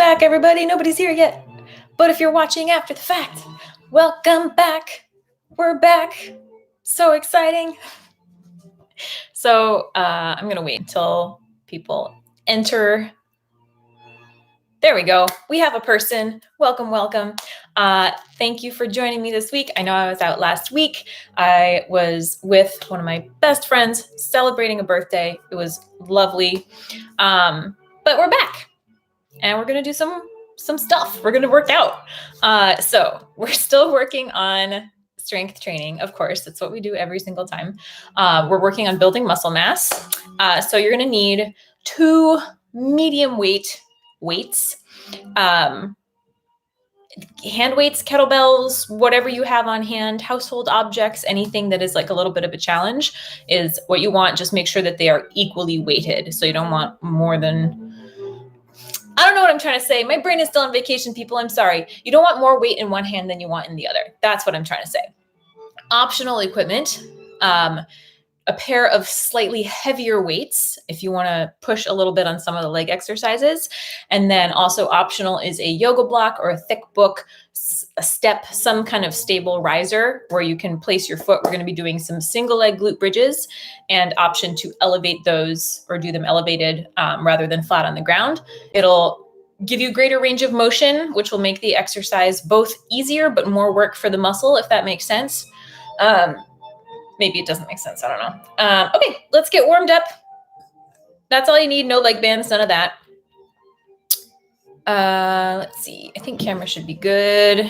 back, everybody. Nobody's here yet. But if you're watching after the fact, welcome back. We're back. So exciting. So I'm going to wait until people enter. There we go. We have a person. Welcome, welcome. Thank you for joining me this week. I know I was out last week. I was with one of my best friends celebrating a birthday. It was lovely. But we're back. And we're going to do some stuff. We're going to work out. So we're still working on strength training. Of course, that's what we do every single time. We're working on building muscle mass. So you're going to need 2 medium weights, hand weights, kettlebells, whatever you have on hand, household objects, anything that is like a little bit of a challenge is what you want. Just make sure that they are equally weighted. So you don't want more than, I don't know what I'm trying to say. My brain is still on vacation, people. I'm sorry. You don't want more weight in one hand than you want in the other. That's what I'm trying to say. Optional equipment, a pair of slightly heavier weights if you want to push a little bit on some of the leg exercises. And then also optional is a yoga block or a thick book, a step, some kind of stable riser where you can place your foot. We're going to be doing some single leg glute bridges, and option to elevate those or do them elevated rather than flat on the ground. It'll give you greater range of motion, which will make the exercise both easier but more work for the muscle, if that makes sense. Maybe it doesn't make sense. I don't know. Okay, let's get warmed up. That's all you need. No leg bands, none of that. Let's see. I think camera should be good.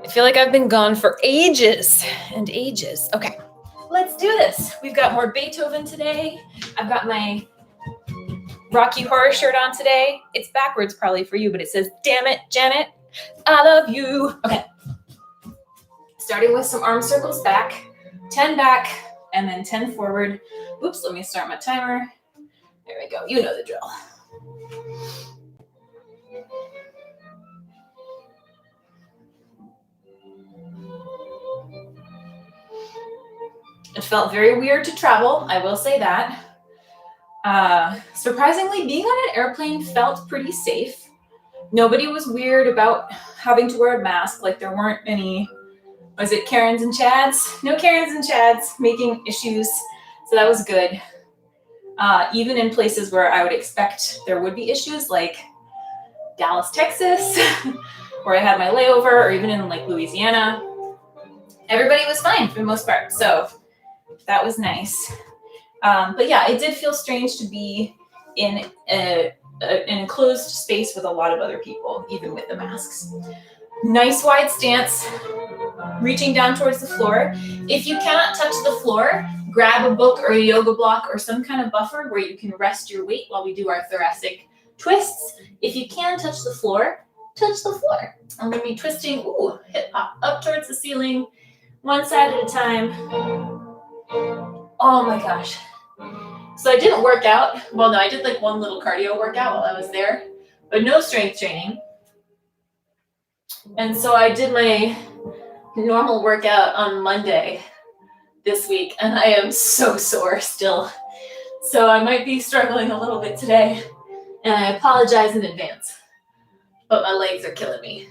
I feel like I've been gone for ages and ages. Okay, let's do this. We've got more Beethoven today. I've got my Rocky Horror shirt on today. It's backwards probably for you, but it says, "Damn it, Janet, I love you." Okay. Starting with some arm circles back, 10 back, and then 10 forward. Oops, let me start my timer. There we go. You know the drill. It felt very weird to travel, I will say that. Surprisingly, being on an airplane felt pretty safe. Nobody was weird about having to wear a mask. Like there weren't any, was it Karens and Chads? No Karens and Chads making issues. So that was good. Even in places where I would expect there would be issues, like Dallas, Texas, where I had my layover, or even in like Louisiana, everybody was fine for the most part. So that was nice. But yeah, it did feel strange to be in an enclosed space with a lot of other people, even with the masks. Nice wide stance, reaching down towards the floor. If you cannot touch the floor, grab a book or a yoga block or some kind of buffer where you can rest your weight while we do our thoracic twists. If you can touch the floor, touch the floor. I'm going to be twisting, hip hop up towards the ceiling, one side at a time. Oh my gosh. So I didn't work out. Well, no, I did like one little cardio workout while I was there, but no strength training. And so I did my normal workout on Monday this week, and I am so sore still. So I might be struggling a little bit today, and I apologize in advance, but my legs are killing me.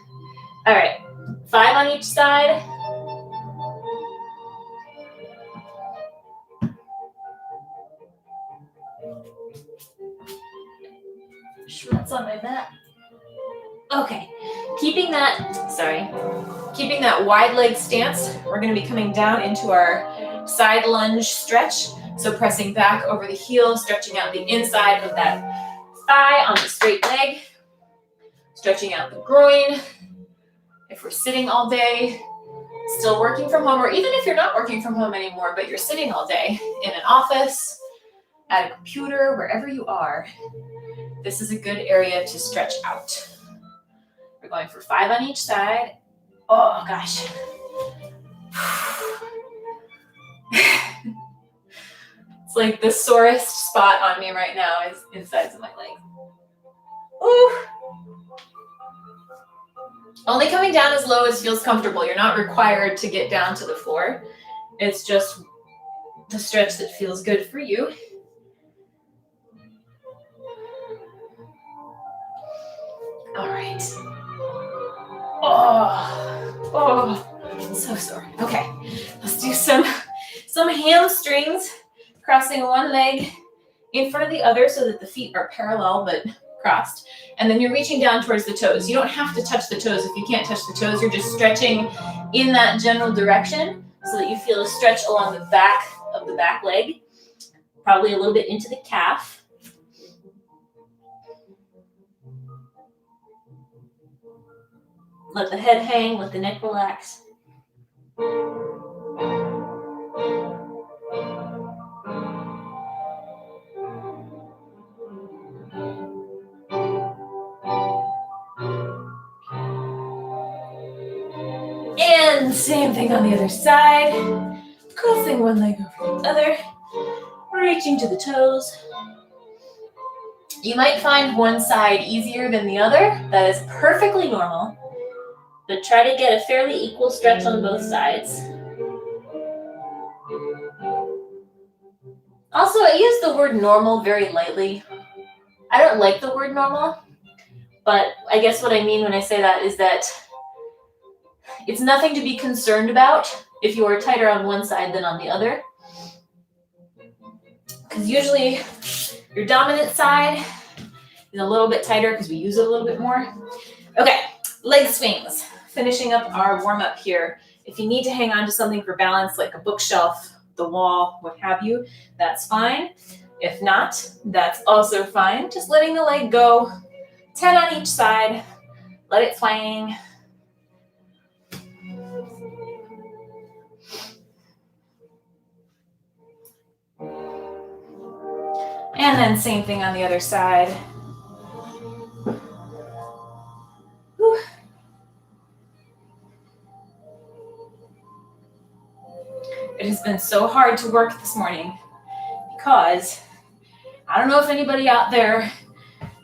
All right, 5 on each side. Schmutz on my mat. Okay, keeping that wide leg stance, we're going to be coming down into our side lunge stretch. So pressing back over the heel, stretching out the inside of that thigh on the straight leg, stretching out the groin. If we're sitting all day, still working from home, or even if you're not working from home anymore, but you're sitting all day in an office, at a computer, wherever you are, this is a good area to stretch out. We're going for 5 on each side. Oh gosh. It's like the sorest spot on me right now is insides of my leg. Ooh. Only coming down as low as feels comfortable. You're not required to get down to the floor. It's just the stretch that feels good for you. All right. Oh, so sorry. Okay, let's do some hamstrings, crossing one leg in front of the other so that the feet are parallel but crossed. And then you're reaching down towards the toes. You don't have to touch the toes. If you can't touch the toes, you're just stretching in that general direction so that you feel a stretch along the back of the back leg, probably a little bit into the calf. Let the head hang, let the neck relax. And same thing on the other side. Crossing one leg over the other, reaching to the toes. You might find one side easier than the other. That is perfectly normal. But try to get a fairly equal stretch on both sides. Also, I use the word normal very lightly. I don't like the word normal, but I guess what I mean when I say that is that it's nothing to be concerned about if you are tighter on one side than on the other. Because usually your dominant side is a little bit tighter because we use it a little bit more. Okay, leg swings. Finishing up our warm-up here. If you need to hang on to something for balance, like a bookshelf, the wall, what have you, that's fine. If not, that's also fine. Just letting the leg go. 10 on each side. Let it swing. And then same thing on the other side. Whew. It has been so hard to work this morning because I don't know if anybody out there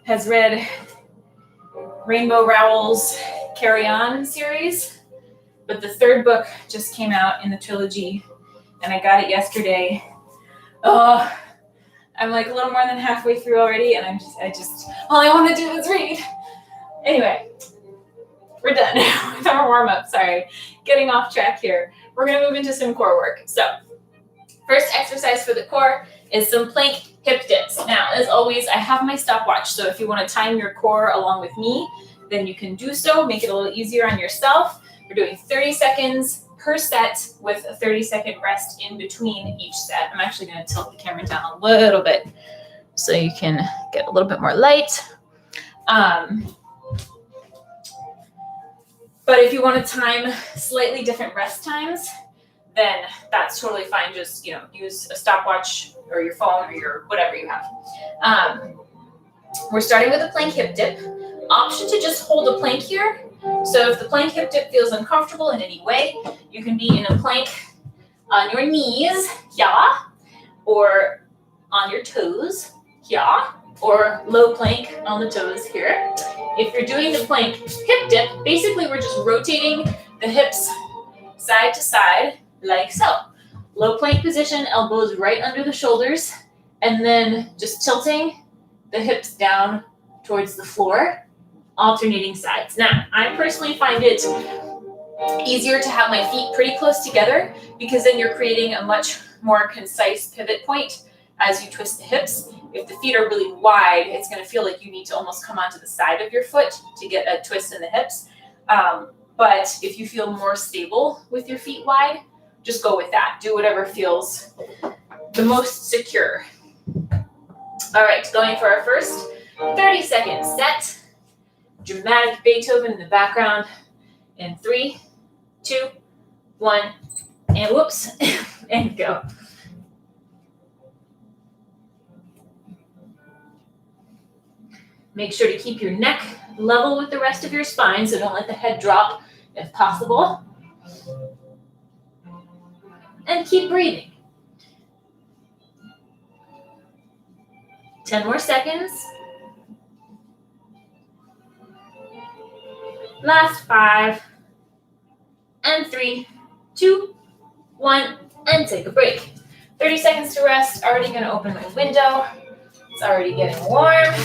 has read Rainbow Rowell's Carry On series, but the third book just came out in the trilogy and I got it yesterday. I'm like a little more than halfway through already and I just all I want to do is read. Anyway, we're done with our warm-up. Sorry, getting off track here. We're going to move into some core work. So first exercise for the core is some plank hip dips. Now, as always, I have my stopwatch. So if you want to time your core along with me, then you can do so. Make it a little easier on yourself. We're doing 30 seconds per set with a 30-second rest in between each set. I'm actually going to tilt the camera down a little bit so you can get a little bit more light. But if you want to time slightly different rest times, then that's totally fine. Just, use a stopwatch or your phone or your whatever you have. We're starting with a plank hip dip. Option to just hold a plank here. So if the plank hip dip feels uncomfortable in any way, you can be in a plank on your knees, yeah, or on your toes, yeah, or low plank on the toes here. If you're doing the plank hip dip, basically we're just rotating the hips side to side like so. Low plank position, elbows right under the shoulders, and then just tilting the hips down towards the floor, alternating sides. Now, I personally find it easier to have my feet pretty close together because then you're creating a much more concise pivot point as you twist the hips. If the feet are really wide, it's going to feel like you need to almost come onto the side of your foot to get a twist in the hips. But if you feel more stable with your feet wide, just go with that. Do whatever feels the most secure. All right, going for our first 30-second set. Dramatic Beethoven in the background. In 3, 2, 1, and whoops, and go. Make sure to keep your neck level with the rest of your spine, so don't let the head drop if possible. And keep breathing. 10 more seconds. Last 5, and 3, 2, 1, and take a break. 30 seconds to rest. Already going to open my window. It's already getting warm.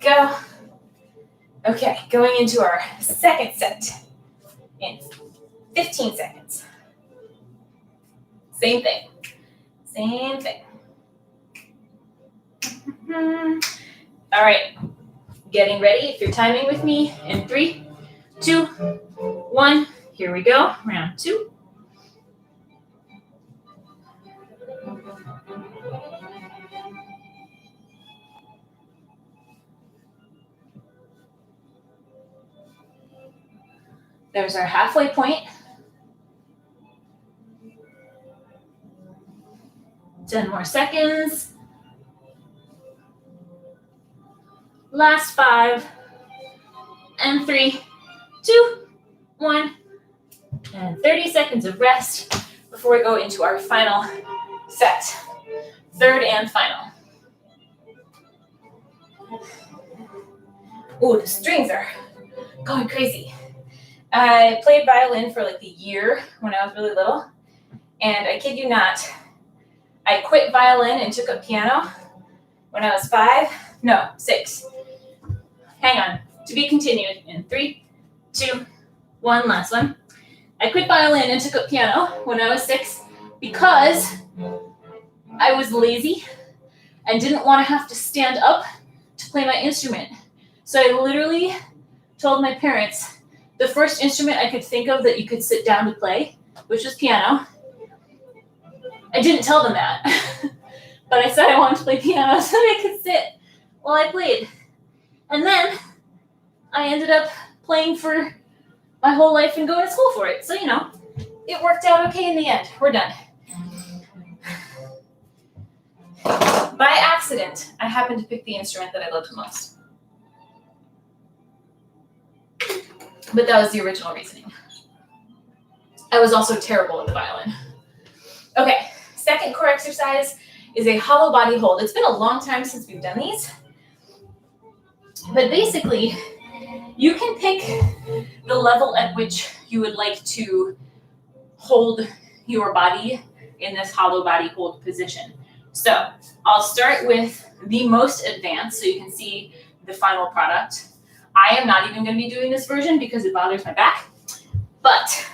go. Okay, going into our second set in 15 seconds. Same thing. Same thing. All right, getting ready. If you're timing with me in 3, 2, 1, here we go. Round 2. There's our halfway point. 10 more seconds. Last 5, and 3, 2, 1, and 30 seconds of rest before we go into our final set. Third and final. Ooh, the strings are going crazy. I played violin for like a year when I was really little, and I kid you not, I quit violin and took up piano when I was 6. Hang on, to be continued in 3, 2, 1, last one. I quit violin and took up piano when I was 6 because I was lazy and didn't want to have to stand up to play my instrument. So I literally told my parents the first instrument I could think of that you could sit down to play, which was piano. I didn't tell them that, but I said I wanted to play piano so that I could sit while I played. And then I ended up playing for my whole life and going to school for it. So, you know, it worked out okay in the end. We're done. By accident, I happened to pick the instrument that I loved the most. But that was the original reasoning. I was also terrible at the violin. Okay, second core exercise is a hollow body hold. It's been a long time since we've done these. But basically, you can pick the level at which you would like to hold your body in this hollow body hold position. So I'll start with the most advanced so you can see the final product. I am not even going to be doing this version because it bothers my back. But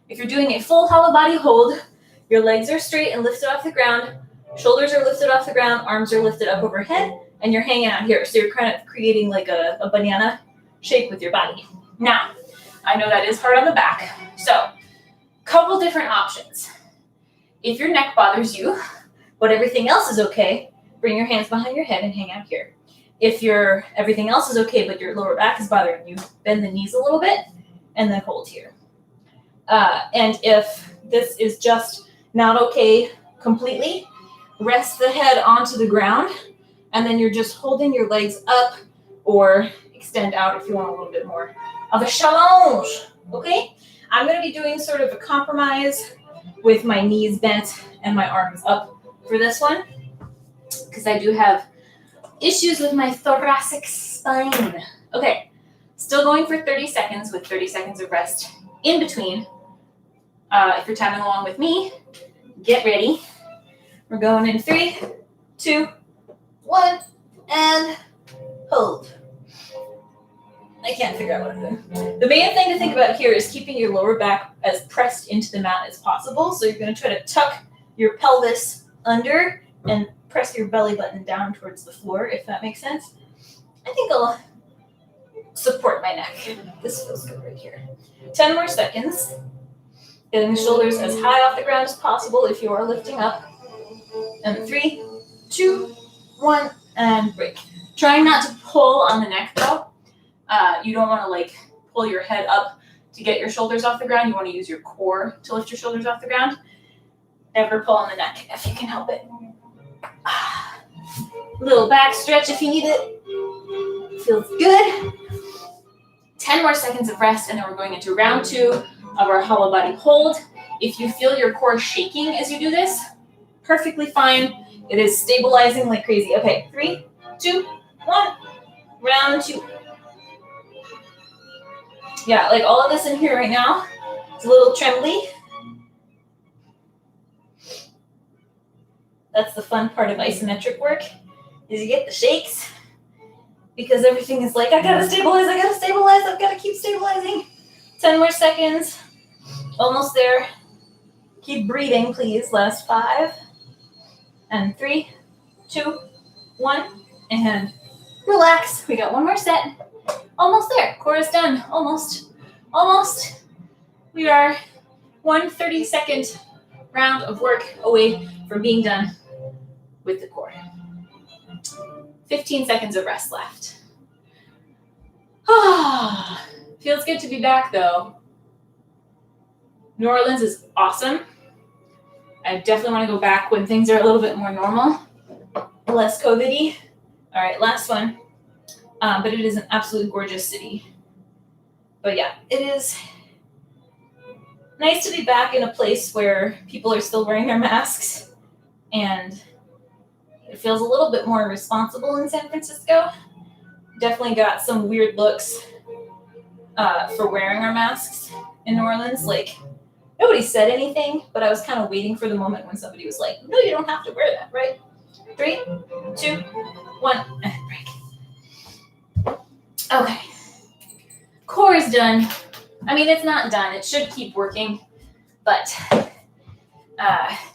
if you're doing a full hollow body hold, your legs are straight and lifted off the ground, shoulders are lifted off the ground, arms are lifted up overhead, and you're hanging out here. So you're kind of creating like a banana shape with your body. Now, I know that is hard on the back. So, couple different options. If your neck bothers you, but everything else is okay, bring your hands behind your head and hang out here. If everything else is okay, but your lower back is bothering you, bend the knees a little bit and then hold here. And if this is just not okay completely, rest the head onto the ground and then you're just holding your legs up or extend out if you want a little bit more of a challenge, okay? I'm going to be doing sort of a compromise with my knees bent and my arms up for this one because I do have issues with my thoracic spine. Okay, still going for 30 seconds with 30 seconds of rest in between. If you're timing along with me, get ready. We're going in 3, 2, 1, and hold. I can't figure out what I'm doing. The main thing to think about here is keeping your lower back as pressed into the mat as possible. So you're going to try to tuck your pelvis under and press your belly button down towards the floor, if that makes sense. I think I'll support my neck. This feels good right here. 10 more seconds. Getting the shoulders as high off the ground as possible if you are lifting up. And 3, 2, 1, and break. Trying not to pull on the neck though. You don't want to like pull your head up to get your shoulders off the ground. You want to use your core to lift your shoulders off the ground. Never pull on the neck if you can help it. Little back stretch if you need it. Feels good. 10 more seconds of rest, and then we're going into round 2 of our hollow body hold. If you feel your core shaking as you do this, perfectly fine. It is stabilizing like crazy. Okay, 3, 2, 1, round 2. Yeah, like all of this in here right now, it's a little trembly. That's the fun part of isometric work, is you get the shakes. because everything is like, I gotta stabilize, I've gotta keep stabilizing. 10 more seconds. Almost there. Keep breathing, please. Last 5. And 3, 2, 1. And relax. We got one more set. Almost there. Core is done. Almost. Almost. We are 1 30-second round of work away from being done with the core. 15 seconds of rest left. Feels good to be back though. New Orleans is awesome. I definitely want to go back when things are a little bit more normal, less COVID-y. All right, last one. But it is an absolutely gorgeous city. But yeah, it is nice to be back in a place where people are still wearing their masks, and it feels a little bit more responsible in San Francisco. Definitely got some weird looks for wearing our masks in New Orleans. Like, nobody said anything, but I was kind of waiting for the moment when somebody was like, no, you don't have to wear that, right? 3, 2, 1, and break. Okay. Core is done. I mean, it's not done. It should keep working, but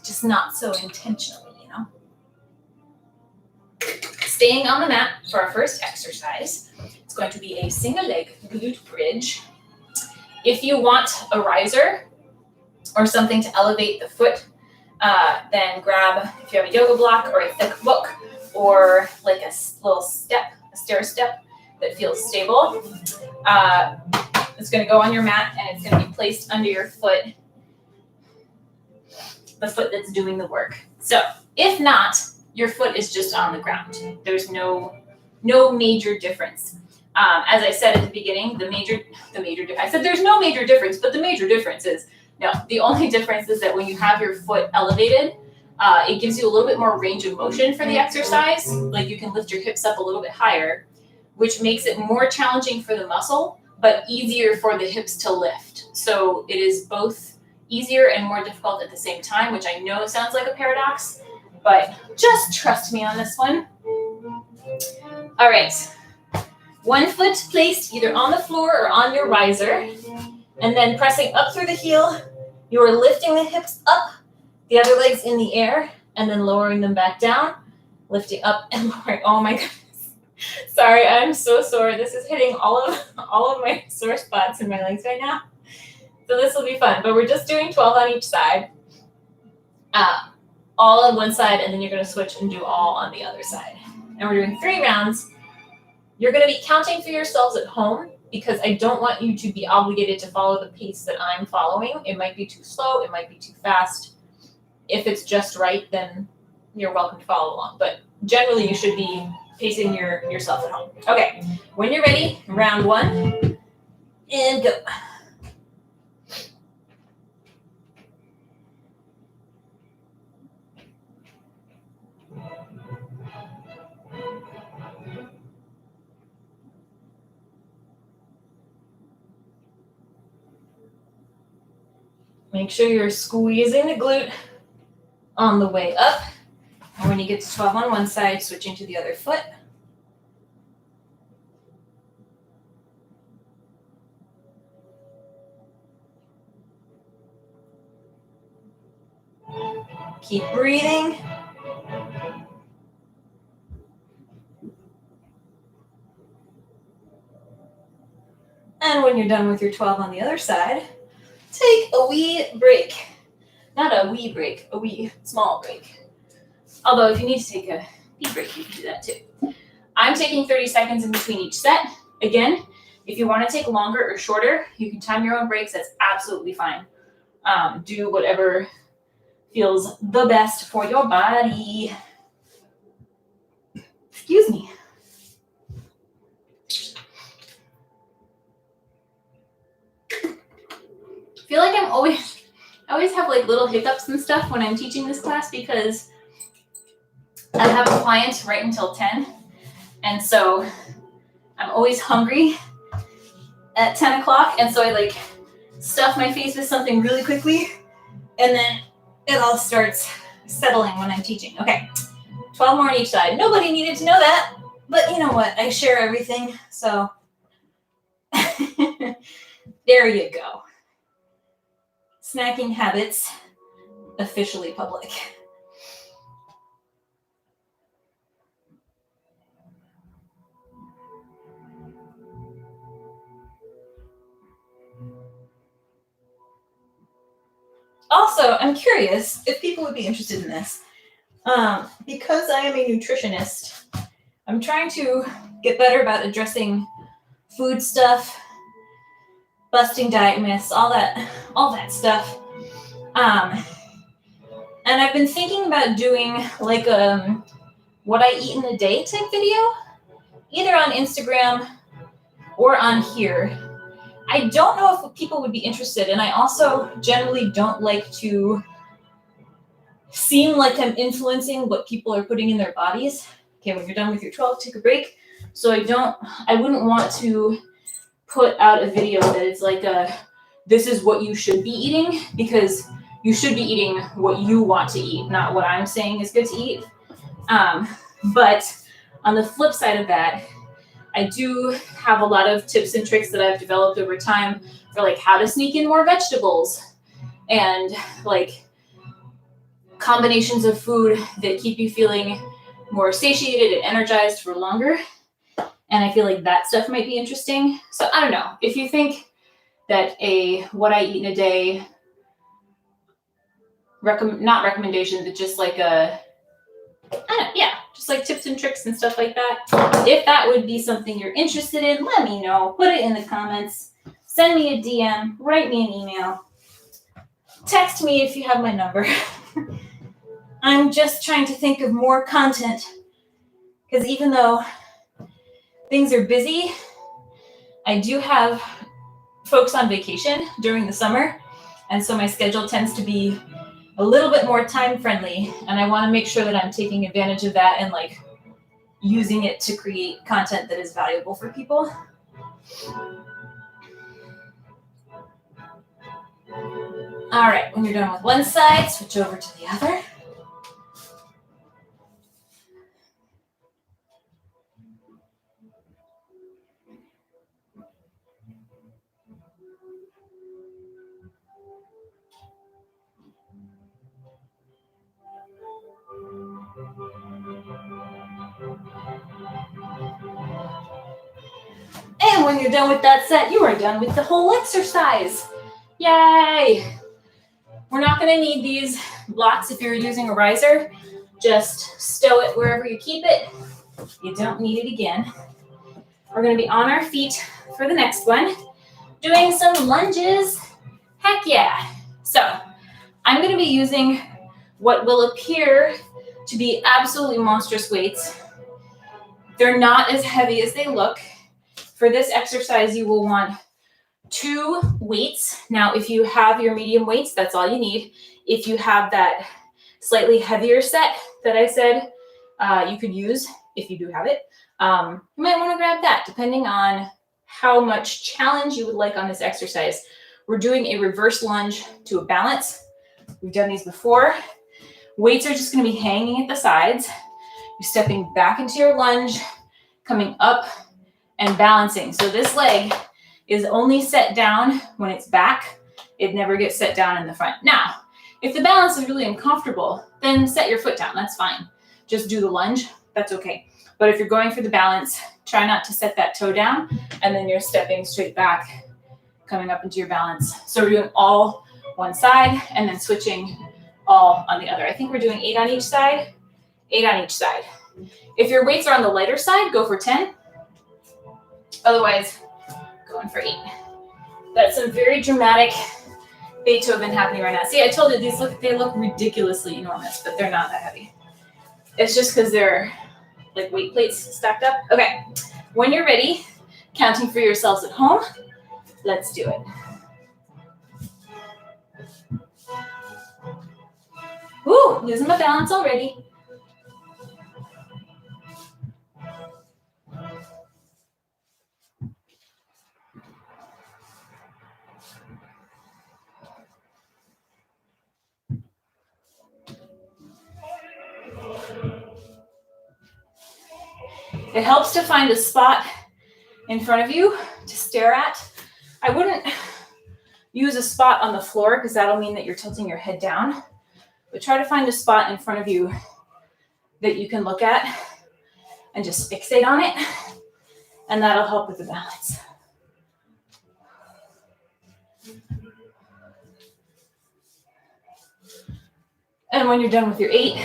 just not so intentionally, you know? Staying on the mat for our first exercise. It's going to be a single leg glute bridge. If you want a riser or something to elevate the foot, then grab, if you have a yoga block or a thick book or like a little step, a stair step that feels stable. It's going to go on your mat and it's going to be placed under your foot, the foot that's doing the work. So if not, your foot is just on the ground. There's no major difference. As I said at the beginning, I said there's no major difference, but the major difference is, no, the only difference is that when you have your foot elevated, it gives you a little bit more range of motion for the exercise. Like you can lift your hips up a little bit higher, which makes it more challenging for the muscle, but easier for the hips to lift. So it is both easier and more difficult at the same time, which I know sounds like a paradox, but just trust me on this one. All right. One foot placed either on the floor or on your riser, and then pressing up through the heel, you are lifting the hips up, the other leg's in the air, and then lowering them back down, lifting up and lowering. Oh my goodness. Sorry, I'm so sore. This is hitting all of my sore spots in my legs right now. So this will be fun, but we're just doing 12 on each side, all on one side, and then you're going to switch and do all on the other side. And we're doing 3 rounds. You're going to be counting for yourselves at home because I don't want you to be obligated to follow the pace that I'm following. It might be too slow. It might be too fast. If it's just right, then you're welcome to follow along. But generally, you should be pacing yourself at home. Okay, when you're ready, round 1, and go. Make sure you're squeezing the glute on the way up. And when you get to 12 on one side, switching to the other foot. Keep breathing. And when you're done with your 12 on the other side, take a wee break. Not a wee break, a wee small break. Although if you need to take a wee break, you can do that too. I'm taking 30 seconds in between each set. Again, if you want to take longer or shorter, you can time your own breaks. That's absolutely fine. Do whatever feels the best for your body. Excuse me. I feel like I always have like little hiccups and stuff when I'm teaching this class because I have a client right until 10. And so I'm always hungry at 10 o'clock. And so I like stuff my face with something really quickly. And then it all starts settling when I'm teaching. Okay, 12 more on each side. Nobody needed to know that, But you know what? I share everything, so there you go. Snacking habits officially public. Also, I'm curious if people would be interested in this. Because I am a nutritionist, I'm trying to get better about addressing food stuff, busting diet myths, all that stuff. And I've been thinking about doing like what I eat in a day type video, either on Instagram or on here. I don't know if people would be interested, and I also generally don't like to seem like I'm influencing what people are putting in their bodies. Okay, when you're done with your 12, take a break. So I wouldn't want to put out a video that is like this is what you should be eating, because you should be eating what you want to eat, not what I'm saying is good to eat. But on the flip side of that, I do have a lot of tips and tricks that I've developed over time for like how to sneak in more vegetables and like combinations of food that keep you feeling more satiated and energized for longer. And I feel like that stuff might be interesting. So I don't know. If you think that what I eat in a day, not recommendation, but just like just like tips and tricks and stuff like that. If that would be something you're interested in, let me know. Put it in the comments. Send me a DM. Write me an email. Text me if you have my number. I'm just trying to think of more content, because even though things are busy, I do have folks on vacation during the summer, and so my schedule tends to be a little bit more time friendly, and I want to make sure that I'm taking advantage of that and like using it to create content that is valuable for people. All right, when you're done with one side, switch over to the other. And when you're done with that set, you are done with the whole exercise. Yay! We're not going to need these blocks if you're using a riser. Just stow it wherever you keep it. You don't need it again. We're going to be on our feet for the next one, doing some lunges. Heck yeah! So I'm going to be using what will appear to be absolutely monstrous weights. They're not as heavy as they look. For this exercise, you will want 2 weights. Now, if you have your medium weights, that's all you need. If you have that slightly heavier set that I said you could use, if you do have it, you might want to grab that, depending on how much challenge you would like on this exercise. We're doing a reverse lunge to a balance. We've done these before. Weights are just going to be hanging at the sides. You're stepping back into your lunge, coming up and balancing. So this leg is only set down when it's back. It never gets set down in the front. Now, if the balance is really uncomfortable, then set your foot down. That's fine. Just do the lunge. That's okay. But if you're going for the balance, try not to set that toe down, and then you're stepping straight back, coming up into your balance. So we're doing all one side and then switching all on the other. I think we're doing 8 on each side, 8 on each side. If your weights are on the lighter side, go for 10. Otherwise, going for 8. That's some very dramatic Beethoven happening right now. See, I told you they look ridiculously enormous, but they're not that heavy. It's just because they're like weight plates stacked up. Okay, when you're ready, counting for yourselves at home, let's do it. Woo, losing my balance already. It helps to find a spot in front of you to stare at. I wouldn't use a spot on the floor because that'll mean that you're tilting your head down, but try to find a spot in front of you that you can look at and just fixate on it, and that'll help with the balance. And when you're done with your 8,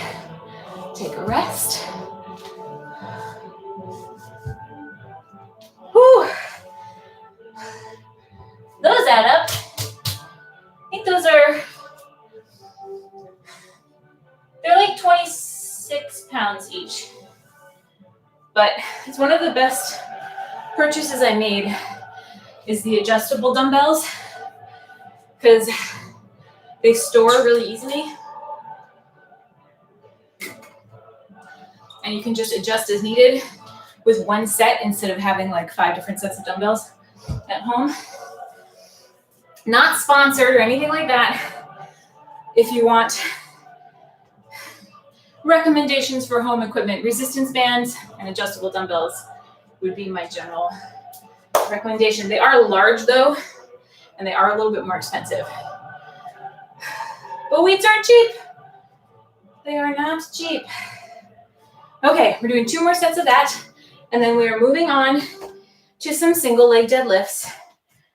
take a rest. Whew. Those add up. I think they're like 26 pounds each. But it's one of the best purchases I made is the adjustable dumbbells because they store really easily. And you can just adjust as needed with one set instead of having like 5 different sets of dumbbells at home. Not sponsored or anything like that. If you want recommendations for home equipment, resistance bands and adjustable dumbbells would be my general recommendation. They are large though, and they are a little bit more expensive. But weights aren't cheap. They are not cheap. Okay, we're doing 2 more sets of that, and then we are moving on to some single leg deadlifts,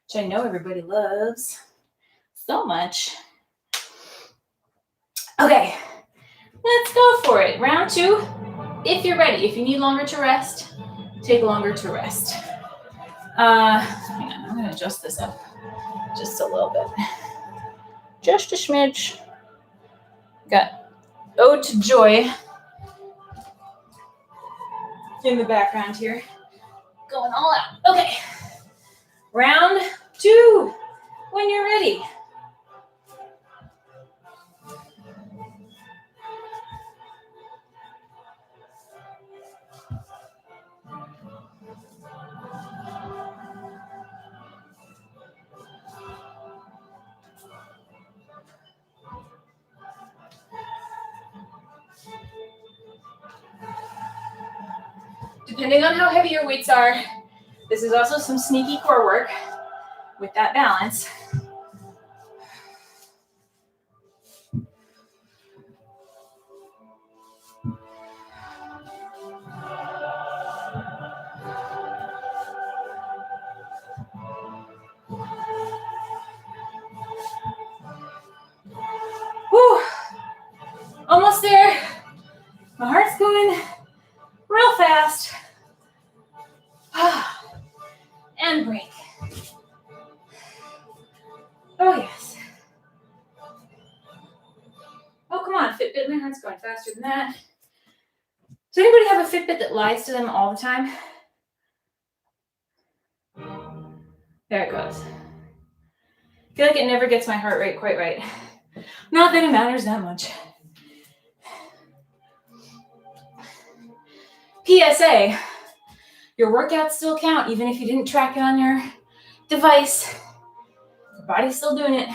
which I know everybody loves so much. Okay, let's go for it. Round 2, if you're ready. If you need longer to rest, take longer to rest. Hang on, I'm gonna adjust this up just a little bit. Just a smidge. Got Ode to Joy in the background here. Going all out. Okay. Round 2, when you're ready. Depending on how heavy your weights are, this is also some sneaky core work with that balance. Whew. Almost there. My heart's going real fast. And break. Oh, yes. Oh, come on, Fitbit. My heart's going faster than that. Does anybody have a Fitbit that lies to them all the time? There it goes. I feel like it never gets my heart rate quite right. Not that it matters that much. PSA, your workouts still count even if you didn't track it on your device. Your body's still doing it.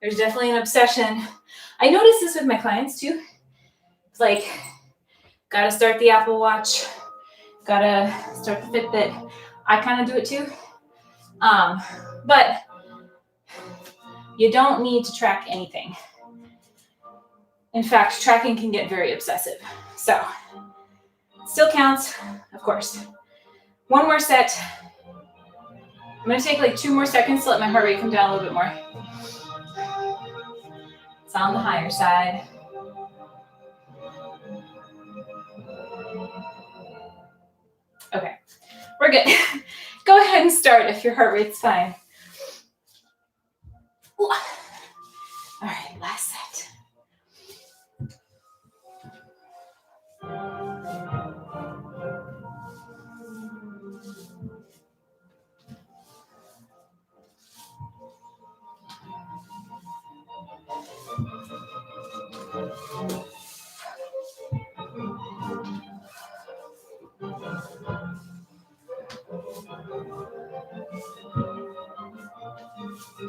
There's definitely an obsession. I notice this with my clients too. It's like, gotta start the Apple Watch, gotta start the Fitbit. I kind of do it too. But you don't need to track anything. In fact, tracking can get very obsessive. So, it still counts, of course. 1 more set. I'm gonna take like 2 more seconds to let my heart rate come down a little bit more. It's on the higher side. Okay, we're good. Go ahead and start if your heart rate's fine. Ooh. All right, last set.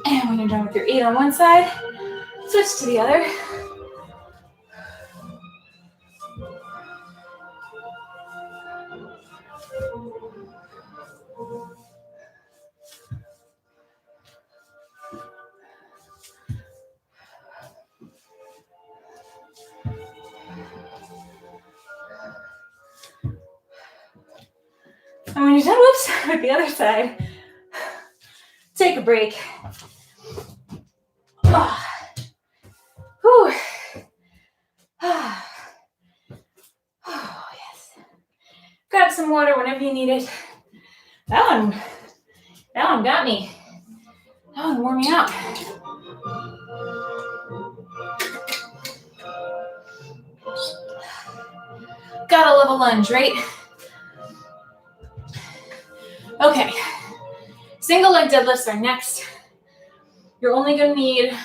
And when you're done with your 8 on one side, switch to the other. And when you're done, whoops, with the other side, take a break. Oh. Whew. Oh, yes. Grab some water whenever you need it. That one got me. That one wore me out. Gotta love a lunge, right? Okay. Single leg deadlifts are next. You're only gonna need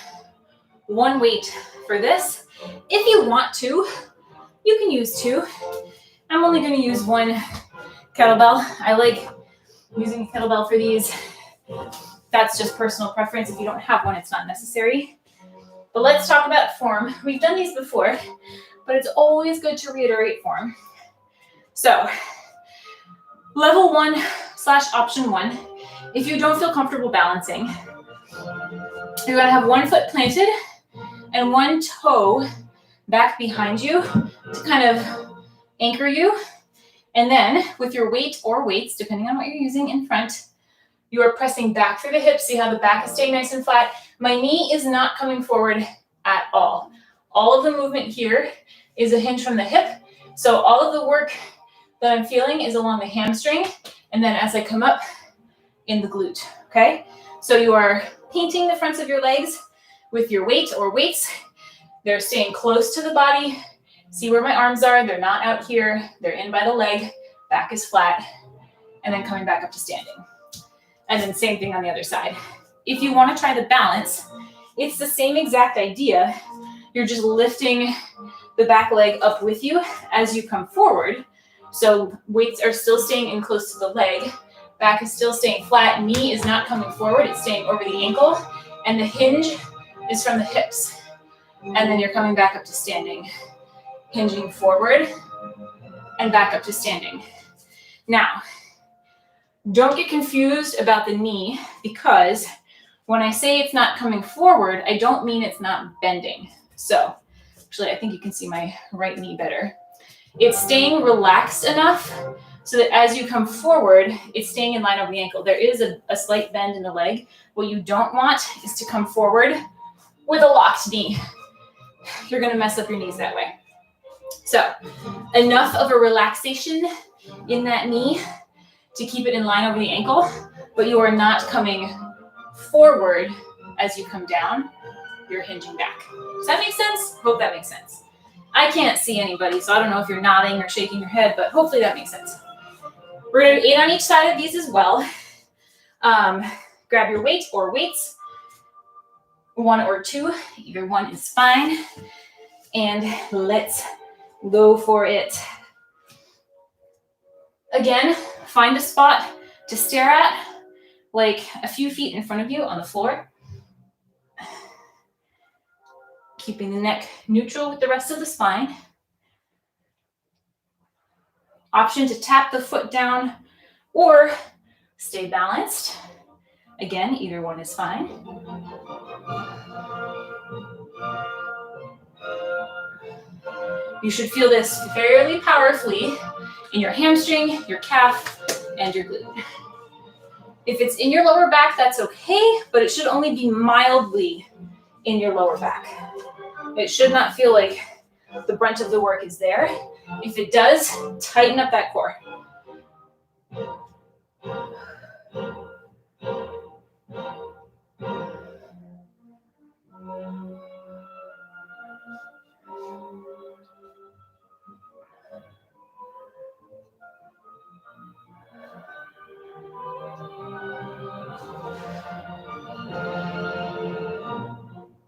one weight for this. If you want to, you can use two. I'm only gonna use one kettlebell. I like using a kettlebell for these. That's just personal preference. If you don't have one, it's not necessary. But let's talk about form. We've done these before, but it's always good to reiterate form. So, level 1/option 1, if you don't feel comfortable balancing, you're gonna have one foot planted and one toe back behind you to kind of anchor you. And then with your weight or weights, depending on what you're using in front, you are pressing back through the hips. See how the back is staying nice and flat. My knee is not coming forward at all. All of the movement here is a hinge from the hip. So all of the work that I'm feeling is along the hamstring. And then as I come up in the glute, okay? So you are painting the fronts of your legs with your weight or weights. They're staying close to the body. See where my arms are? They're not out here. They're in by the leg. Back is flat. And then coming back up to standing. And then same thing on the other side. If you want to try the balance, it's the same exact idea. You're just lifting the back leg up with you as you come forward. So weights are still staying in close to the leg. Back is still staying flat. Knee is not coming forward. It's staying over the ankle. And the hinge is from the hips. And then you're coming back up to standing. Hinging forward and back up to standing. Now, don't get confused about the knee, because when I say it's not coming forward, I don't mean it's not bending. So actually, I think you can see my right knee better. It's staying relaxed enough so that as you come forward, it's staying in line over the ankle. There is a slight bend in the leg. What you don't want is to come forward with a locked knee. You're going to mess up your knees that way. So enough of a relaxation in that knee to keep it in line over the ankle, but you are not coming forward as you come down. You're hinging back. Does that make sense? Hope that makes sense. I can't see anybody, so I don't know if you're nodding or shaking your head, but hopefully that makes sense. We're going to do 8 on each side of these as well. Grab your weight or weights, 1 or 2, either one is fine. And let's go for it. Again, find a spot to stare at, like a few feet in front of you on the floor. Keeping the neck neutral with the rest of the spine. Option to tap the foot down or stay balanced. Again, either one is fine. You should feel this fairly powerfully in your hamstring, your calf, and your glute. If it's in your lower back, that's okay, but it should only be mildly in your lower back. It should not feel like the brunt of the work is there. If it does, tighten up that core.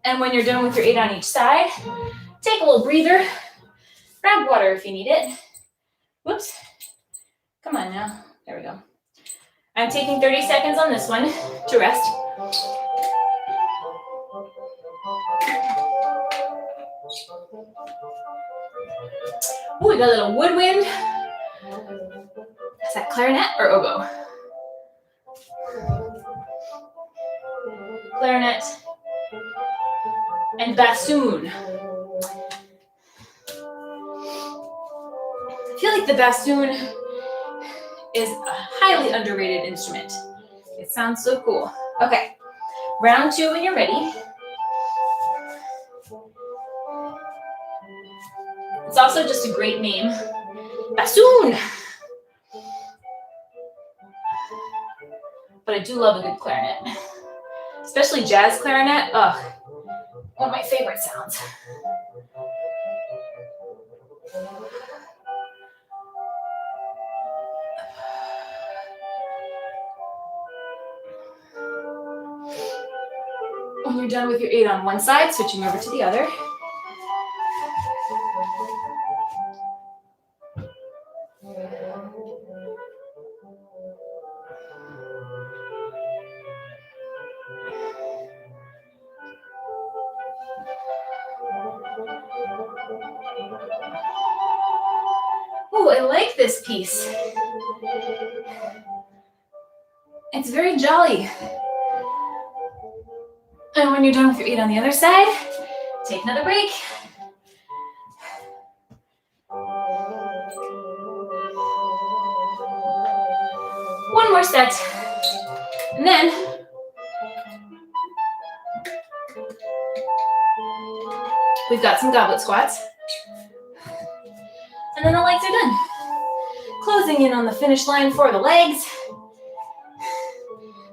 And when you're done with your 8 on each side, take a little breather. Grab water if you need it. Whoops. Come on now. There we go. I'm taking 30 seconds on this one to rest. Oh, we got a little woodwind. Is that clarinet or oboe? Clarinet and bassoon. I feel like the bassoon is a highly underrated instrument. It sounds so cool. Okay, round 2 when you're ready. It's also just a great name. Bassoon! But I do love a good clarinet. Especially jazz clarinet. Ugh, one of my favorite sounds. When you're done with your 8 on one side, switching over to the other. Oh, I like this piece. It's very jolly. And when you're done with your 8 on the other side, take another break. One more set. And then we've got some goblet squats. And then the legs are done. Closing in on the finish line for the legs.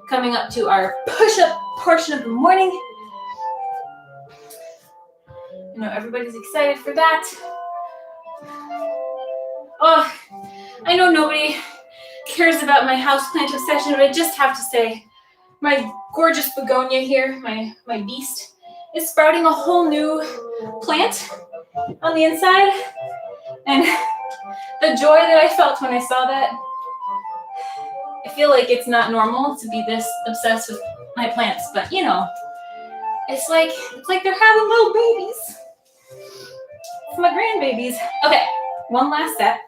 Coming up to our push-up portion of the morning. You know, everybody's excited for that. Oh, I know nobody cares about my houseplant obsession, but I just have to say, my gorgeous begonia here, my beast, is sprouting a whole new plant on the inside. And the joy that I felt when I saw that, I feel like it's not normal to be this obsessed with my plants, but you know, it's like they're having little babies. It's my grandbabies. Okay, one last set.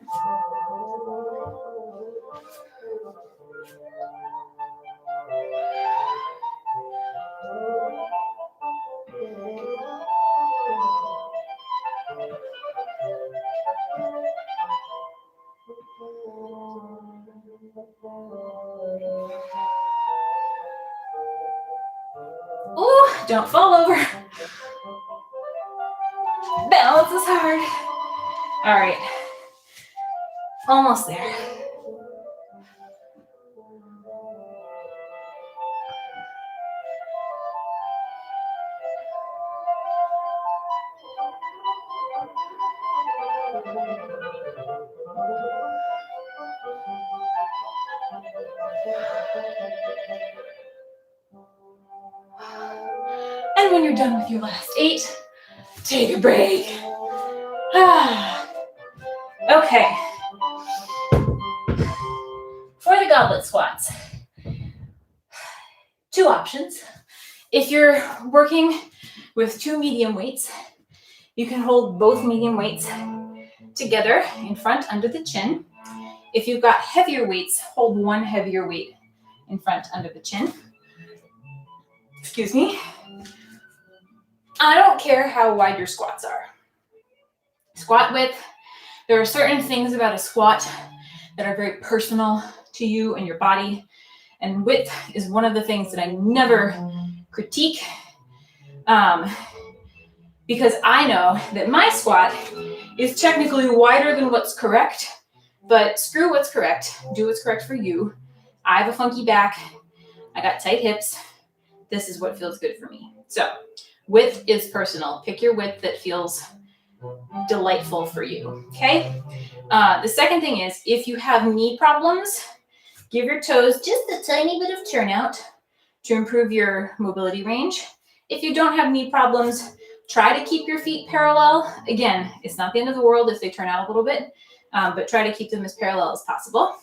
Ooh, don't fall over. Balance is hard. All right, almost there. And when you're done with your last 8, take a break. Okay. For the goblet squats, 2 options. If you're working with 2 medium weights, you can hold both medium weights together in front under the chin. If you've got heavier weights, hold one heavier weight in front under the chin. Excuse me. I don't care how wide your squats are. Squat width, there are certain things about a squat that are very personal to you and your body. And width is one of the things that I never critique because I know that my squat is technically wider than what's correct, but screw what's correct. Do what's correct for you. I have a funky back. I got tight hips. This is what feels good for me. So width is personal. Pick your width that feels delightful for you, okay? The second thing is, if you have knee problems, give your toes just a tiny bit of turnout to improve your mobility range. If you don't have knee problems, try to keep your feet parallel. Again, it's not the end of the world if they turn out a little bit, but try to keep them as parallel as possible.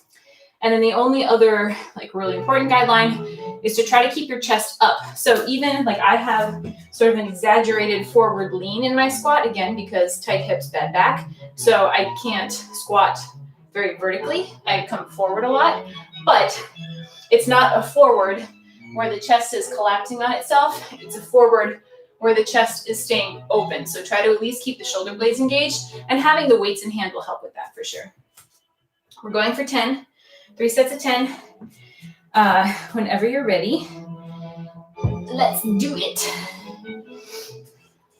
And then the only other really important guideline is to try to keep your chest up. So even I have sort of an exaggerated forward lean in my squat, again, because tight hips, bad back. So I can't squat very vertically. I come forward a lot, but it's not a forward where the chest is collapsing on itself. It's a forward where the chest is staying open. So try to at least keep the shoulder blades engaged, and having the weights in hand will help with that for sure. We're going for 10. 3 sets of 10. Whenever you're ready, let's do it.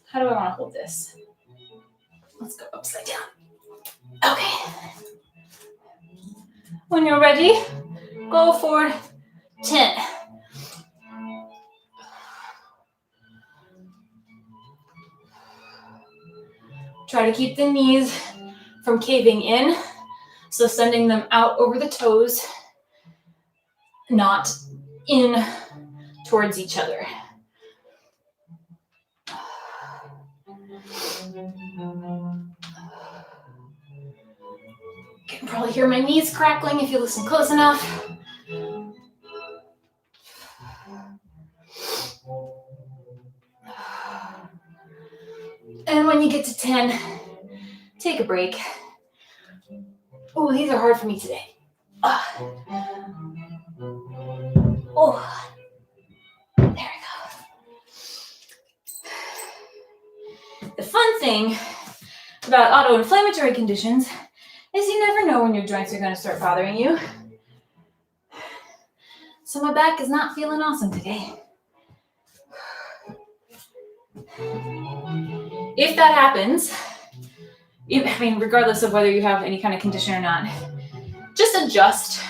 How do I want to hold this? Let's go upside down. Okay. When you're ready, go for 10. Try to keep the knees from caving in, so sending them out over the toes, not in towards each other. You can probably hear my knees crackling if you listen close enough. And when you get to 10, take a break. Oh, these are hard for me today. Oh, there we go. The fun thing about auto-inflammatory conditions is you never know when your joints are going to start bothering you. So my back is not feeling awesome today. If that happens, regardless of whether you have any kind of condition or not, just adjust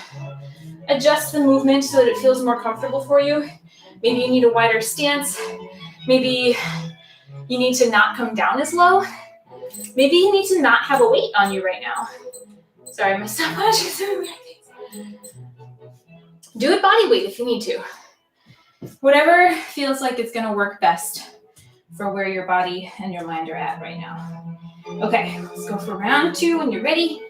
the movement so that it feels more comfortable for you. Maybe you need a wider stance. Maybe you need to not come down as low. Maybe you need to not have a weight on you right now. Sorry, my stopwatch is doing weird things. Do it body weight if you need to. Whatever feels like it's going to work best for where your body and your mind are at right now. Okay, let's go for round 2 when you're ready.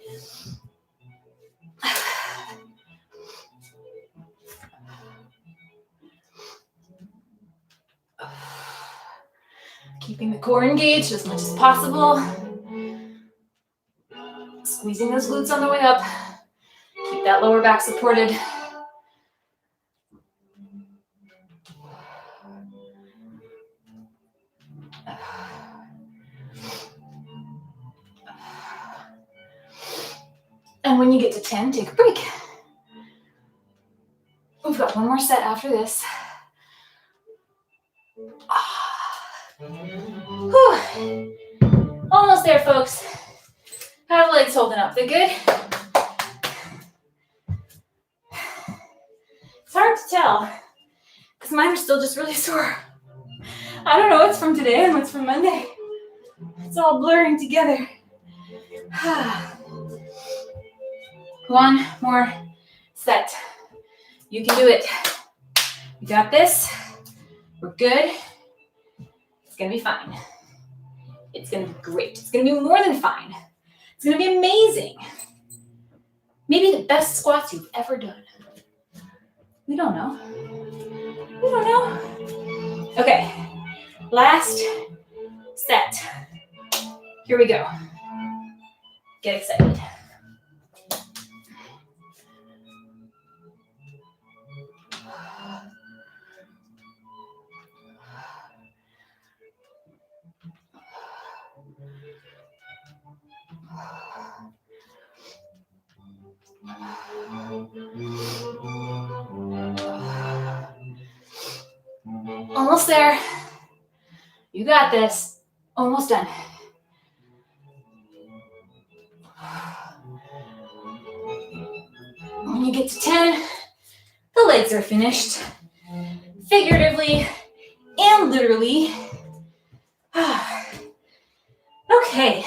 Keeping the core engaged as much as possible. Squeezing those glutes on the way up. Keep that lower back supported. And when you get to 10, take a break. We've got one more set after this. Whew. Almost there, folks. How are the legs holding up? They're good? It's hard to tell because mine are still just really sore. I don't know what's from today and what's from Monday. It's all blurring together. One more set. You can do it. You got this. We're good. It's going to be fine. It's going to be great. It's going to be more than fine. It's going to be amazing. Maybe the best squats you've ever done. We don't know. We don't know. Okay. Last set. Here we go. Get excited. Almost there. You got this. Almost done. When you get to 10, the legs are finished. Figuratively and literally. Okay.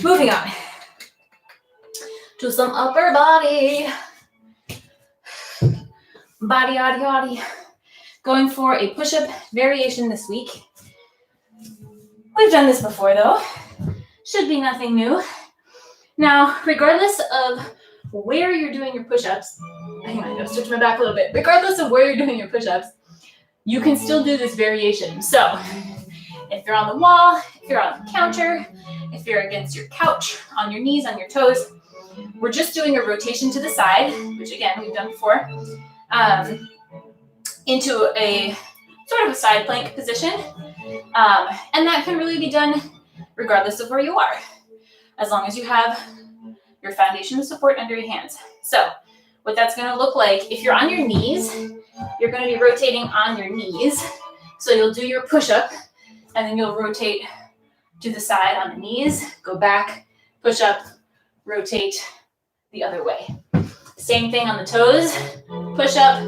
Moving on to some upper body. Body. Going for a push-up variation this week. We've done this before though. Should be nothing new. Now, regardless of where you're doing your push-ups, hang on, I'm gonna stretch my back a little bit. Regardless of where you're doing your push-ups, you can still do this variation. So, if you're on the wall, if you're on the counter, if you're against your couch, on your knees, on your toes, we're just doing a rotation to the side, which again, we've done before, into a sort of a side plank position. And that can really be done regardless of where you are, as long as you have your foundation of support under your hands. So what that's going to look like, if you're on your knees, you're going to be rotating on your knees. So you'll do your push-up, and then you'll rotate to the side on the knees, go back, push up, rotate the other way. Same thing on the toes, push up,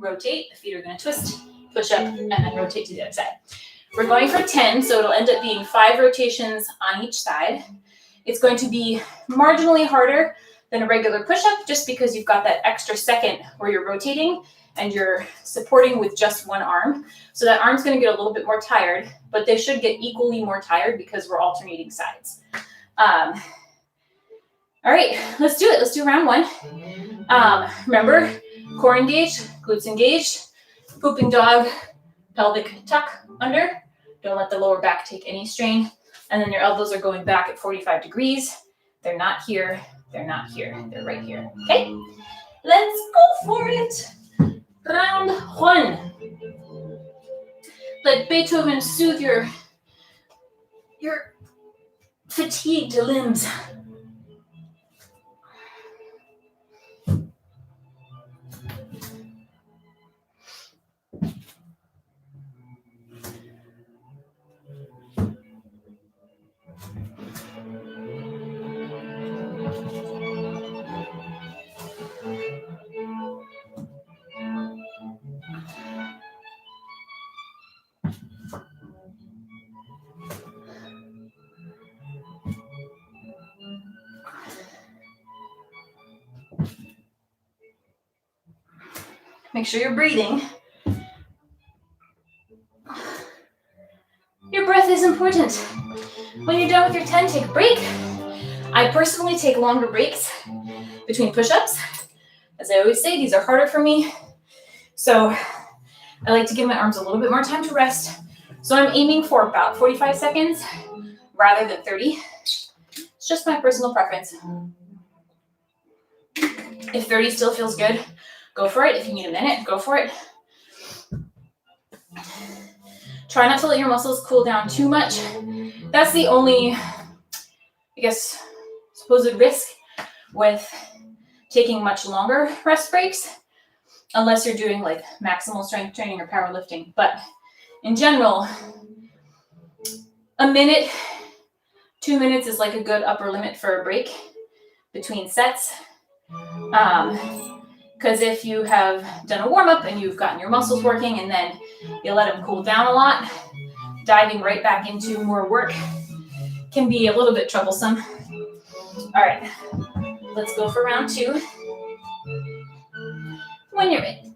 rotate, the feet are going to twist, push up, and then rotate to the other side. We're going for 10, so it'll end up being 5 rotations on each side. It's going to be marginally harder than a regular push-up just because you've got that extra second where you're rotating and you're supporting with just one arm. So that arm's going to get a little bit more tired, but they should get equally more tired because we're alternating sides. All right, let's do it. Let's do round 1. Remember, core engaged, glutes engaged, pooping dog, pelvic tuck under. Don't let the lower back take any strain. And then your elbows are going back at 45 degrees. They're not here. They're not here. They're right here. Okay? Let's go for it. Round 1. Let Beethoven soothe your fatigued limbs. Make sure you're breathing. Your breath is important. When you're done with your 10, take a break. I personally take longer breaks between push-ups. As I always say, these are harder for me. So I like to give my arms a little bit more time to rest. So I'm aiming for about 45 seconds rather than 30. It's just my personal preference. If 30 still feels good, go for it. If you need a minute, go for it. Try not to let your muscles cool down too much. That's the only, I guess, supposed risk with taking much longer rest breaks, unless you're doing like maximal strength training or powerlifting. But in general, a minute, 2 minutes is like a good upper limit for a break between sets. Because if you have done a warm-up and you've gotten your muscles working and then you let them cool down a lot, diving right back into more work can be a little bit troublesome. All right, let's go for round 2. When you're ready.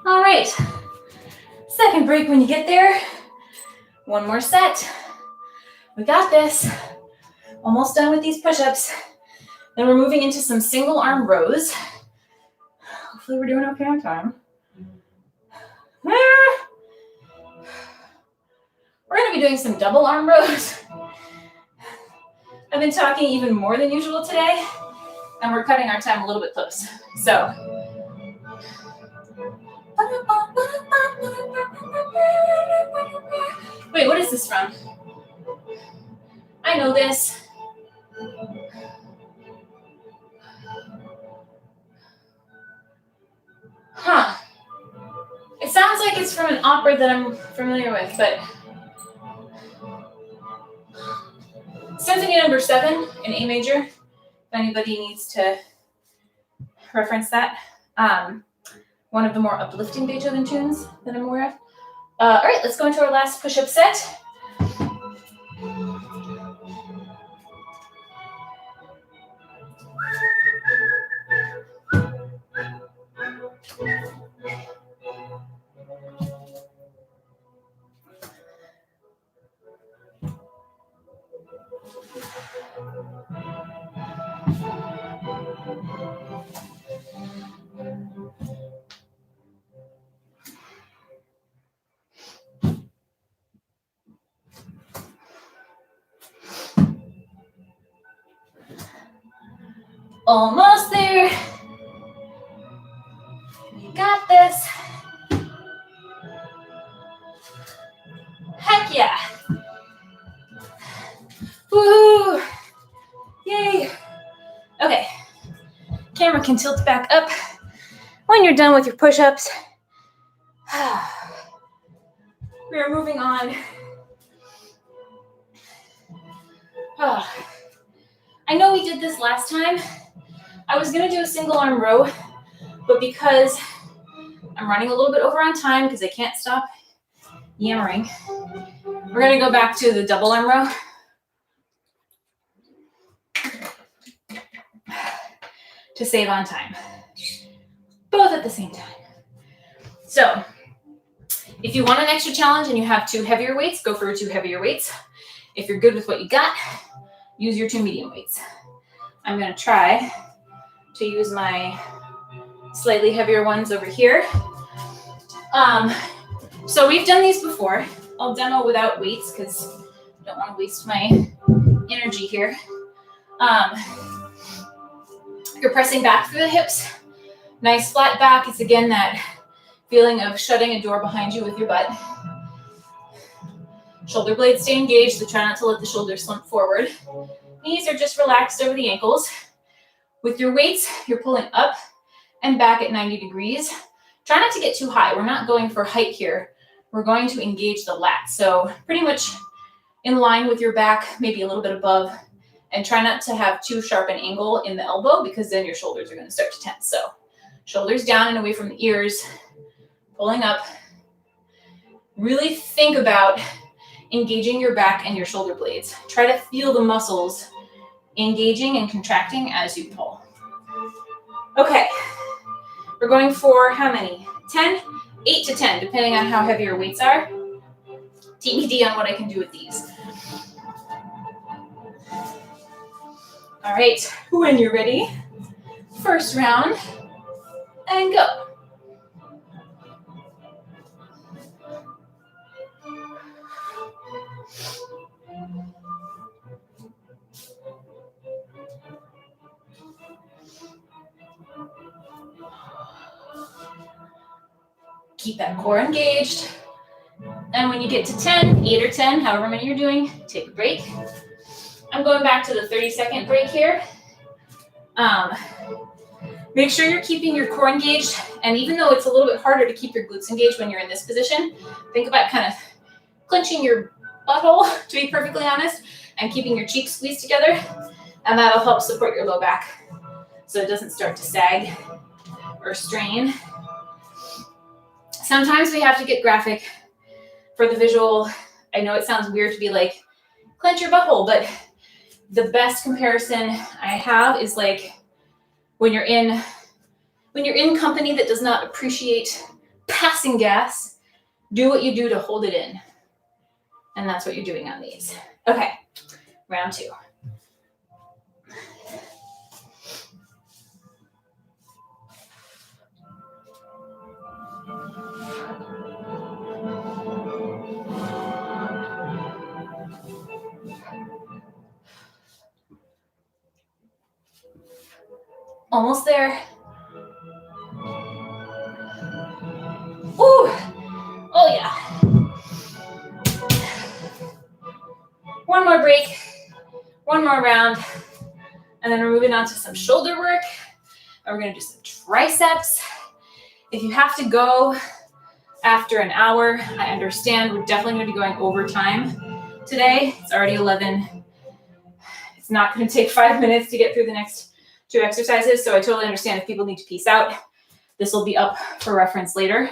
All right, second break when you get there. One more set. We got this. Almost done with these push-ups. Then we're moving into some single arm rows. Hopefully we're doing okay on time. We're gonna be doing some double arm rows. I've been talking even more than usual today, and we're cutting our time a little bit close. So, wait, what is this from? I know this. Huh. It sounds like it's from an opera that I'm familiar with, but Symphony number 7 in A major, if anybody needs to reference that. One of the more uplifting Beethoven tunes that I'm aware of. All right, let's go into our last push-up set. Almost there. You got this. Heck yeah. Woo! Yay. Okay. Camera can tilt back up when you're done with your push-ups. We are moving on. I know we did this last time. I was gonna do a single arm row, but because I'm running a little bit over on time because I can't stop yammering, we're gonna go back to the double arm row. To save on time. Both at the same time. So, if you want an extra challenge and you have 2 heavier weights, go for 2 heavier weights. If you're good with what you got, use your 2 medium weights. I'm gonna try to use my slightly heavier ones over here. So we've done these before. I'll demo without weights because I don't want to waste my energy here. You're pressing back through the hips. Nice flat back. It's again that feeling of shutting a door behind you with your butt. Shoulder blades stay engaged, so try not to let the shoulders slump forward. Knees are just relaxed over the ankles. With your weights, you're pulling up and back at 90 degrees. Try not to get too high. We're not going for height here. We're going to engage the lats. So pretty much in line with your back, maybe a little bit above, and try not to have too sharp an angle in the elbow because then your shoulders are going to start to tense. So shoulders down and away from the ears, pulling up. Really think about engaging your back and your shoulder blades. Try to feel the muscles engaging and contracting as you pull. Okay, we're going for how many? 10? 8 to 10, depending on how heavy your weights are. TBD on what I can do with these. All right, when you're ready, first round, and go. Keep that core engaged. And when you get to 10, 8 or 10, however many you're doing, take a break. I'm going back to the 30-second break here. Make sure you're keeping your core engaged. And even though it's a little bit harder to keep your glutes engaged when you're in this position, think about kind of clenching your butthole, to be perfectly honest, and keeping your cheeks squeezed together. And that'll help support your low back so it doesn't start to sag or strain. Sometimes we have to get graphic for the visual. I know it sounds weird to be like, clench your butthole, but the best comparison I have is like when you're in company that does not appreciate passing gas, do what you do to hold it in. And that's what you're doing on these. Okay, round 2. Almost there. Ooh, oh yeah. One more break, one more round, and then we're moving on to some shoulder work. And we're gonna do some triceps. If you have to go after an hour, I understand. We're definitely gonna be going over time today. It's already 11. It's not gonna take 5 minutes to get through the next 2 exercises, so I totally understand if people need to peace out. This will be up for reference later.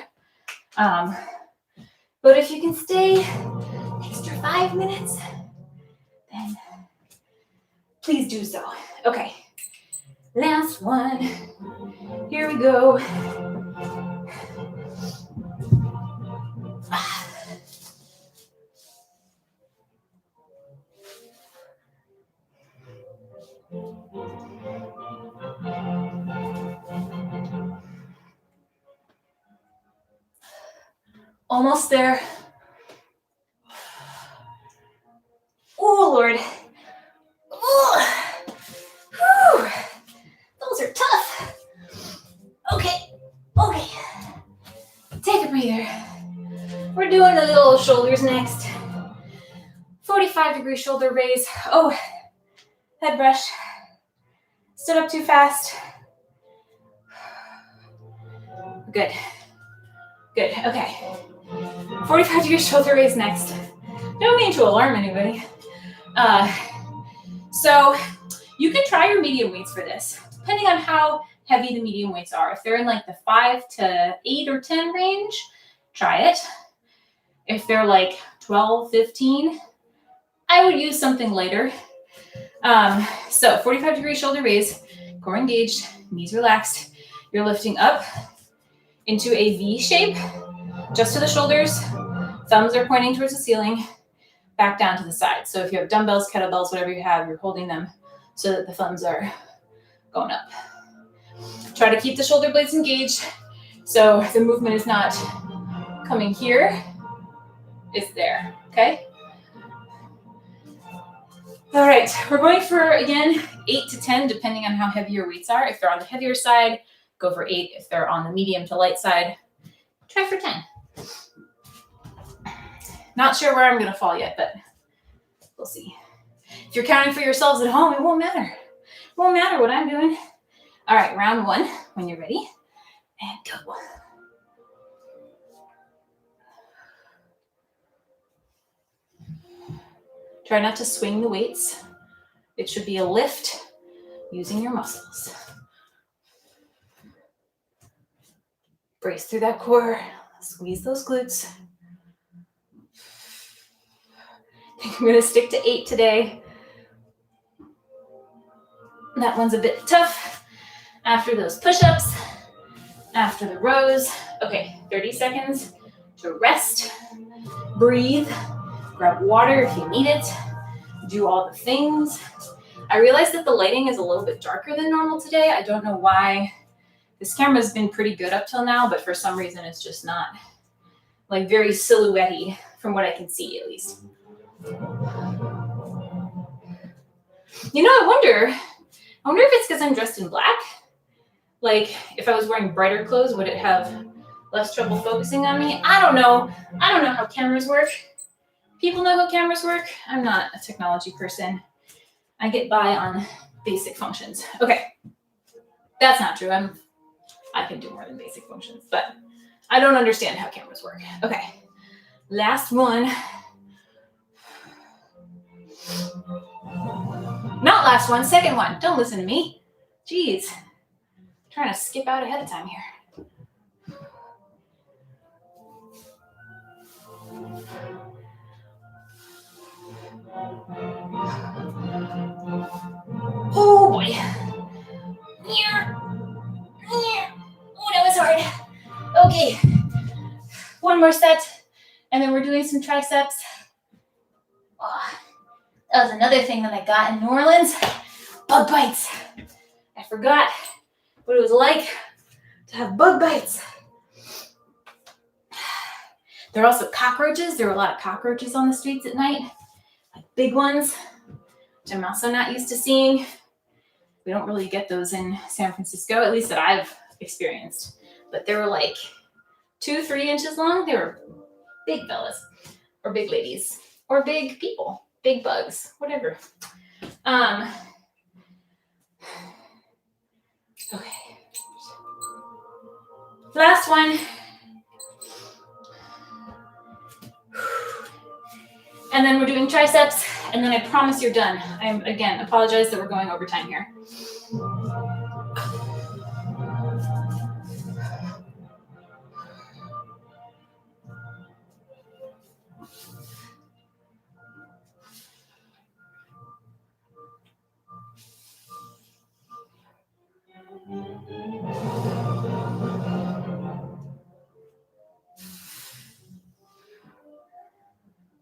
But if you can stay extra 5 minutes, then please do so. Okay, last one. Here we go. Almost there. Oh, Lord. Oh. shoulders next. 45-degree shoulder raise. Oh, head brush. Stood up too fast. Good. Good. Okay. 45-degree shoulder raise next. Don't mean to alarm anybody. So you can try your medium weights for this, depending on how heavy the medium weights are. If they're in like the 5 to 8 or 10 range, try it. If they're like 12, 15, I would use something lighter. So 45-degree shoulder raise, core engaged, knees relaxed. You're lifting up into a V shape, just to the shoulders. Thumbs are pointing towards the ceiling, back down to the side. So if you have dumbbells, kettlebells, whatever you have, you're holding them so that the thumbs are going up. Try to keep the shoulder blades engaged so the movement is not coming here, it's there, okay? All right, we're going for, again, 8 to 10, depending on how heavy your weights are. If they're on the heavier side, go for 8. If they're on the medium to light side, try for 10. Not sure where I'm gonna fall yet, but we'll see. If you're counting for yourselves at home, it won't matter. It won't matter what I'm doing. All right, round 1, when you're ready, and go. Try not to swing the weights. It should be a lift using your muscles. Brace through that core, squeeze those glutes. I think I'm gonna stick to 8 today. That one's a bit tough. After those push-ups, after the rows. Okay, 30 seconds to rest, breathe, grab water if you need it, do all the things. I realize that the lighting is a little bit darker than normal today. I don't know why. This camera's been pretty good up till now, but for some reason it's just not like very silhouette-y from what I can see at least. You know, I wonder if it's because I'm dressed in black. Like, if I was wearing brighter clothes, would it have less trouble focusing on me? I don't know. I don't know how cameras work. People know how cameras work. I'm not a technology person. I get by on basic functions. Okay, that's not true. I can do more than basic functions, but I don't understand how cameras work. Okay, last one. Not last one, second one. Don't listen to me. Jeez. I'm trying to skip out ahead of time here. Oh boy. Oh, that was hard. Okay. One more set, and then we're doing some triceps. Oh, that was another thing that I got in New Orleans. Bug bites. I forgot what it was like to have bug bites. There are also cockroaches. There were a lot of cockroaches on the streets at night, like big ones, which I'm also not used to seeing. We don't really get those in San Francisco, at least that I've experienced. But they were like 2-3 inches long. They were big fellas, or big ladies, or big people, big bugs, whatever. Okay. Last one. And then we're doing triceps, and then I promise you're done. I, again, apologize that we're going over time here.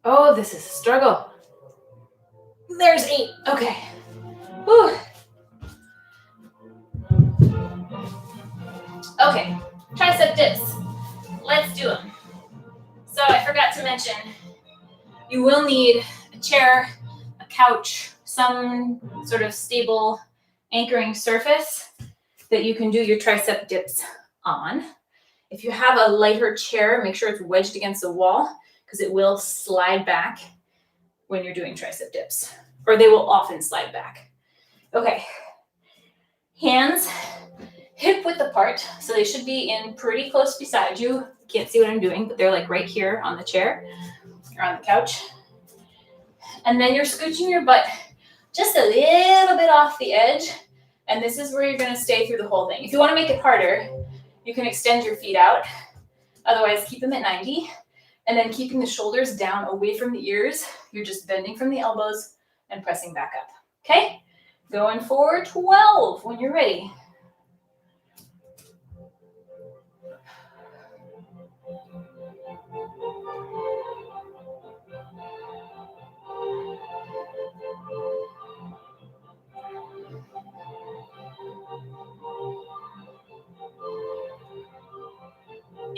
Oh, this is a struggle. There's 8. Okay. Whew. Okay, tricep dips. Let's do them. So I forgot to mention, you will need a chair, a couch, some sort of stable anchoring surface that you can do your tricep dips on. If you have a lighter chair, make sure it's wedged against the wall, because it will slide back when you're doing tricep dips, or they will often slide back. Okay, hands hip width apart, so they should be in pretty close beside you. Can't see what I'm doing, but they're like right here on the chair or on the couch. And then you're scooching your butt just a little bit off the edge, and this is where you're going to stay through the whole thing. If you want to make it harder, you can extend your feet out. Otherwise, keep them at 90, and then keeping the shoulders down away from the ears. You're just bending from the elbows and pressing back up. Okay? Going for 12 when you're ready.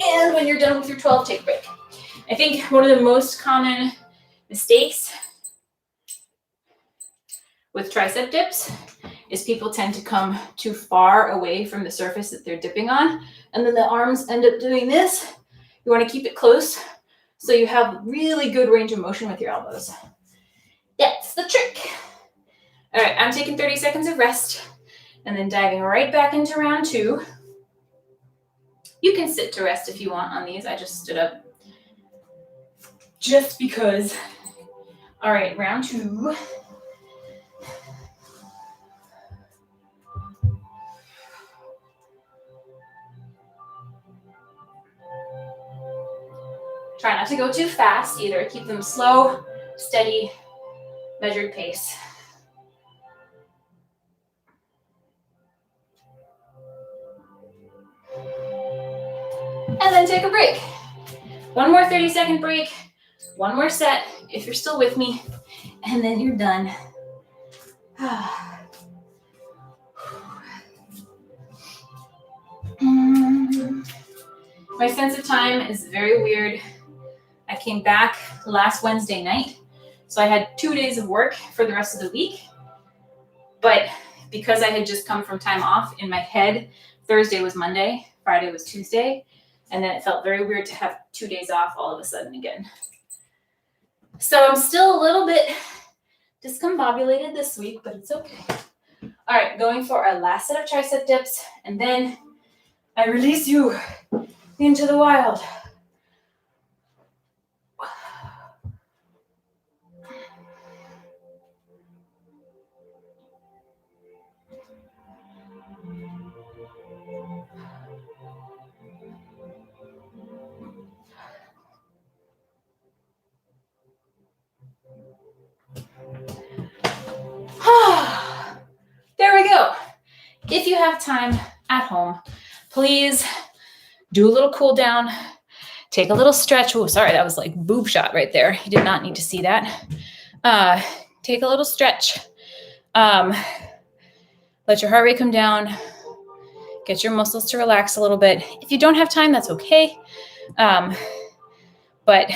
And when you're done with your 12, take a break. I think one of the most common mistakes with tricep dips is people tend to come too far away from the surface that they're dipping on, and then the arms end up doing this. You want to keep it close so you have really good range of motion with your elbows. That's the trick. All right, I'm taking 30 seconds of rest and then diving right back into round 2. You can sit to rest if you want on these. I just stood up just because. All right, round 2. Try not to go too fast either. Keep them slow, steady, measured pace. And then take a break. One more 30-second break, one more set if you're still with me, and then you're done. My sense of time is very weird. I came back last Wednesday night, so I had 2 days of work for the rest of the week. But because I had just come from time off, in my head, Thursday was Monday, Friday was Tuesday, and then it felt very weird to have 2 days off all of a sudden again. So I'm still a little bit discombobulated this week, but it's okay. All right, going for our last set of tricep dips, and then I release you into the wild. There we go. If you have time at home, please do a little cool down, take a little stretch. Oh, sorry, that was like boob shot right there. You did not need to see that. Take a little stretch. Let your heart rate come down. Get your muscles to relax a little bit. If you don't have time, that's okay. But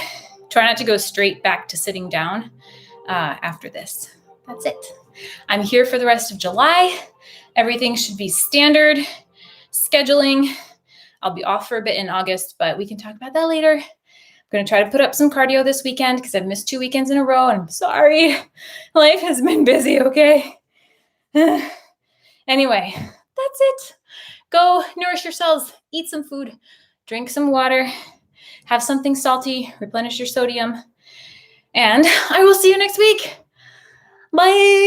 try not to go straight back to sitting down after this. That's it. I'm here for the rest of July. Everything should be standard. Scheduling. I'll be off for a bit in August, but we can talk about that later. I'm going to try to put up some cardio this weekend because I've missed 2 weekends in a row, and I'm sorry. Life has been busy, okay? Anyway, that's it. Go nourish yourselves. Eat some food. Drink some water. Have something salty. Replenish your sodium. And I will see you next week. Bye.